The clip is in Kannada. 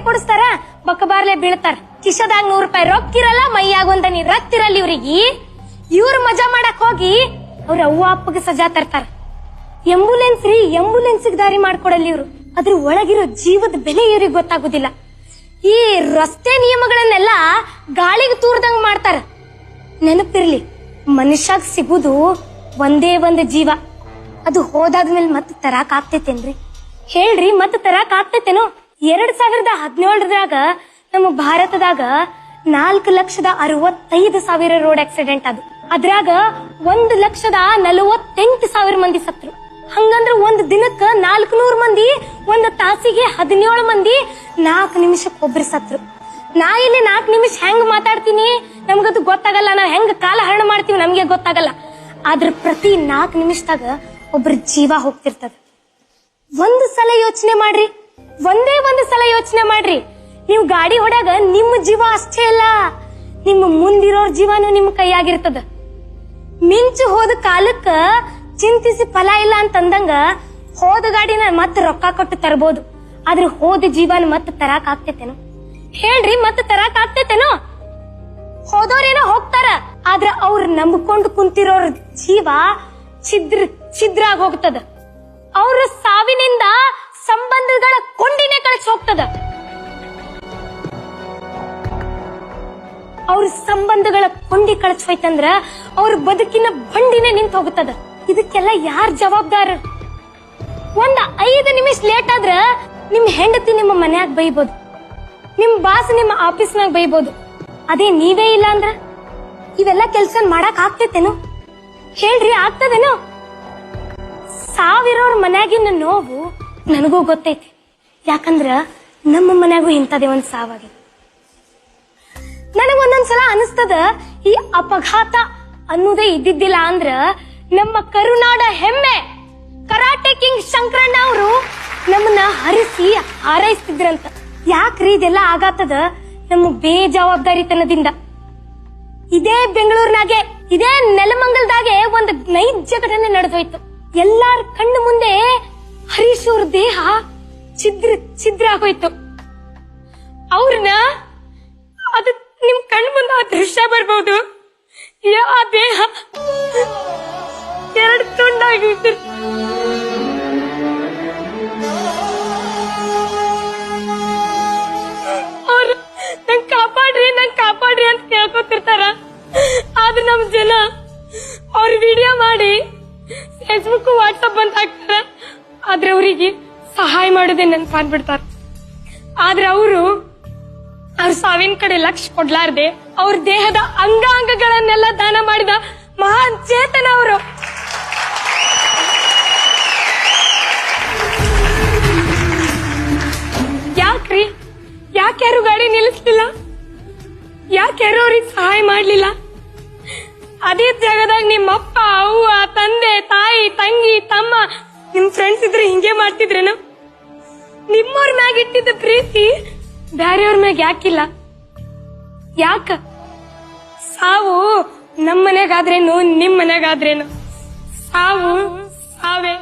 ಕೊಡಿಸ್ತಾರ, ಬಕ್ಕಬಾರ್ಲೆ ಬೀಳ್ತಾರ. ಕಿಶದಾಗ 100 ರೂಪಾಯಿ ರೊಕ್ಕಿರಲ್ಲ, ಮೈಯಾಗ ಒಂದನಿ ರತ್ತಿರಲ್ಲ ಇವ್ರಿಗೆ. ಇವ್ರು ಮಜಾ ಮಾಡಕ್ ಹೋಗಿ ಅವ್ರ ಅವ್ವ ಅಪ್ಪಗೆ ಸಜಾ ತರ್ತಾರ. ಎಂಬುಲೆನ್ಸ್ ರೀ, ಎಂಬುಲೆನ್ಸ್ ದಾರಿ ಮಾಡ್ಕೊಡಲ್ಲ ಇವ್ರು. ಅದ್ರ ಒಳಗಿರೋ ಜೀವದ ಬೆಲೆ ಇವ್ರಿಗೆ ಗೊತ್ತಾಗುದಿಲ್ಲ. ಈ ರಸ್ತೆ ನಿಯಮಗಳನ್ನೆಲ್ಲ ಗಾಳಿಗೆ ತೂರ್ದಂಗ್ ಮಾಡ್ತಾರ. ನೆನಪಿರ್ಲಿ, ಮನುಷ್ಯಾಗ ಸಿಗುದು ಒಂದೇ ಒಂದು ಜೀವ. ಅದು ಹೋದಾದ್ಮೇಲೆ ಮತ್ತೆ ತರಾಕ್ ಆಗ್ತೈತೇನ್ರಿ? ಹೇಳ್ರಿ, ಮತ್ತೆ ತರಾಕ್ ಆಗ್ತೈತೇನೋ? 2017ದಾಗ ನಮ್ಮ ಭಾರತದಾಗ 4,65,000 ರೋಡ್ ಆಕ್ಸಿಡೆಂಟ್ ಅದು. ಅದ್ರಾಗ 1,48,000 ಮಂದಿ ಸತ್ರು. ಹಂಗಂದ್ರ ಒಂದ್ ದಿನಕ್ಕ 400 ಮಂದಿ, ಒಂದ್ ತಾಸಿಗೆ 17 ಮಂದಿ, 4 ನಿಮಿಷಕ್ಕೆ ಒಬ್ರು ಸತ್ರು. ನಾ ಇಲ್ಲಿ 4 ನಿಮಿಷ ಹೆಂಗ್ ಮಾತಾಡ್ತೀನಿ ನಮ್ಗದು ಗೊತ್ತಾಗಲ್ಲ. ನಾವ್ ಹೆಂಗ್ ಕಾಲ ಹರಣ ಮಾಡ್ತೀವಿ ನಮ್ಗೆ ಗೊತ್ತಾಗಲ್ಲ. ಆದ್ರ ಪ್ರತಿ 4 ನಿಮಿಷದಾಗ ಒಬ್ರ ಜೀವ ಹೋಗ್ತಿರ್ತದ. ಒಂದ್ ಸಲ ಯೋಚನೆ ಮಾಡ್ರಿ, ಒಂದೇ ಒಂದು ಸಲ ಯೋಚನೆ ಮಾಡ್ರಿ. ನೀವು ಗಾಡಿ ಹೊಡ್ಯಾಗ ನಿಮ್ಮ ಜೀವ ಅಷ್ಟೇ ಅಲ್ಲ, ನಿಮ್ಮ ಮುಂದಿರೋರ್ ಜೀವನು ನಿಮ್ ಕೈಯಾಗಿರ್ತದ. ಮಿಂಚು ಹೋದ ಕಾಲಕ್ಕ ಚಿಂತಿಸಿ ಫಲ ಇಲ್ಲ ಅಂತಂದಂಗ ಹೋದ ಗಾಡಿನ ಮತ್ ರೊಕ್ಕ ಕೊಟ್ಟು ತರಬಹುದು. ಆದ್ರೆ ಹೋದ ಜೀವನ ಮತ್ ತರಾಕ್ ಆಗ್ತೈತೇನೋ? ಹೇಳ್ರಿ, ಮತ್ ತರಾಕ್ ಆಗ್ತೈತೇನೋ? ಹೋದವ್ರೇನೋ ಹೋಗ್ತಾರ, ಆದ್ರ ಅವ್ರ ನಂಬಿಕೊಂಡು ಕುಂತಿರೋರ್ ಜೀವ ಛಿದ್ರ ಆಗಿ ಹೋಗ್ತದ. ಅವ್ರ ಸಾವಿನಿಂದ ಸಂಬಂಧಗಳ ಕೊಂಡಿನೇ ಕಳಿಸಿ ಹೋಗ್ತದ. ಅವ್ರ ಸಂಬಂಧಗಳ ಕೊಂಡಿ ಕಳಿಸಿ ಹೋಯ್ತಂದ್ರ ಅವ್ರ ಬದುಕಿನ ಬಂಡಿನೇ ನಿಂತ ಹೋಗುತ್ತದ. ಇದಕ್ಕೆಲ್ಲ ಯಾರ್ ಜವಾಬ್ದಾರ? ಒಂದ್ 5 ನಿಮಿಷ ಲೇಟ್ ಆದ್ರ ನಿಮ್ ಹೆಂಡತಿ ನಿಮ್ಮ ಮನ್ಯಾಗ ಬೈಬೋದು, ನಿಮ್ ಬಾಸ್ ನಿಮ್ಮ ಆಫೀಸ್ನಾಗ ಬೈಬೋದು. ಅದೇ ನೀವೇ ಇಲ್ಲ ಅಂದ್ರ ಇವೆಲ್ಲ ಕೆಲ್ಸ ಮಾಡಕ್ ಆಗ್ತೈತೇನು? ಹೇಳ್ರಿ, ಆಗ್ತದೇನೋ? ಸಾವಿರೋರ್ ಮನ್ಯಾಗಿನ ನೋವು ನನಗೂ ಗೊತ್ತೈತಿ. ಯಾಕಂದ್ರ ನಮ್ಮ ಮನ್ಯಾಗೂ ಇಂಥದೇ ಒಂದ್ ಸಾವಾಗಿದೆ. ನನಗ್ ಒಂದೊಂದ್ಸಲ ಅನಿಸ್ತದ, ಈ ಅಪಘಾತ ಅನ್ನೋದೇ ಇದ್ದಿದ್ದಿಲ್ಲ ಅಂದ್ರ ನಮ್ಮ ಕರುನಾಡ ಹೆಮ್ಮೆ ಕರಾಟೆ ಕಿಂಗ್ ಶಂಕರಣ್ಣ ಅವರು ನಮ್ಮನ್ನ ಹರಿಸಿ ಹಾರೈಸ್ತಿದ್ರಂತ. ಯಾಕ್ರಿ ಇದೆಲ್ಲ ಆಗತ್ತದ? ನಮ್ಮ ಬೇಜವಾಬ್ದಾರಿತನದಿಂದ. ಇದೇ ಬೆಂಗಳೂರಿನಾಗೆ, ಇದೇ ನೆಲಮಂಗಲದಾಗೆ ಒಂದು ನೈಜ ಘಟನೆ ನಡೆದೋಯ್ತು. ಎಲ್ಲಾರ ಕಣ್ಣು ಮುಂದೆ ಹರೀಶ್ ಅವ್ರ ದೇಹ ಛಿದ್ರ ಆಗೋಯ್ತು. ಅವ್ರನ್ನ ಅದು ನಿಮ್ ಕಣ್ಣು ಮುಂದೆ ಆ ದೃಶ್ಯ ಬರ್ಬಹುದು. ಆ ದೇಹ 2 ತುಂಡಾಗಿತ್ತು. ಅವ್ರು ನಂಗ್ ಕಾಪಾಡ್ರಿ ಅಂತ ಕೇಳ್ಕೊತಿರ್ತಾರ. ಆದ್ರೆ ನಮ್ ಜನ ಅವ್ರ ವಿಡಿಯೋ ಮಾಡಿ ಫೇಸ್ಬುಕ್ ವಾಟ್ಸಪ್ ಅಂತ ಹಾಕ್ತಾರ. ಆದ್ರೆ ಅವ್ರಿಗೆ ಸಹಾಯ ಮಾಡೋದೇ ನೆನ್ಪಾಗ್ಬಿಡ್ತಾರ. ಆದ್ರೆ ಅವ್ರ ಸಾವಿನ ಕಡೆ ಲಕ್ಷ್ಯ ಕೊಡ್ಲಾರ್ದೆ ಅವ್ರ ದೇಹದ ಅಂಗಾಂಗಗಳನ್ನೆಲ್ಲ ದಾನ ಮಾಡಿದ ಮಹಾನ್ ಚೇತನ ಅವರು. ಯಾಕ್ರಿ, ಯಾರು ಗಾಡಿ ನಿಲ್ಲಿಸ್ಲಿಲ್ಲ? ಯಾರು ಅವ್ರಿಗೆ ಸಹಾಯ ಮಾಡ್ಲಿಲ್ಲ? ಅದೇ ಜಾಗದಾಗ ನಿಮ್ಮ ಅಪ್ಪ, ಅವ್ವ, ತಂದೆ, ತಾಯಿ, ತಂಗಿ, ತಮ್ಮ, ನಿಮ್ ಫ್ರೆಂಡ್ಸ್ ಇದ್ರೆ ಹಿಂಗೆ ಮಾಡ್ತಿದ್ರೇನು? ನಿಮ್ಮವ್ರ ಮ್ಯಾಗ ಇಟ್ಟಿದ್ದ ಪ್ರೀತಿ ಬ್ಯಾರೆಯವ್ರ ಮ್ಯಾಗ ಯಾಕಿಲ್ಲ? ಯಾಕ? ಸಾವು ನಮ್ಮ ಮನೆಗಾದ್ರೇನು, ನಿಮ್ ಮನೆಗಾದ್ರೇನು ಸಾವೇ.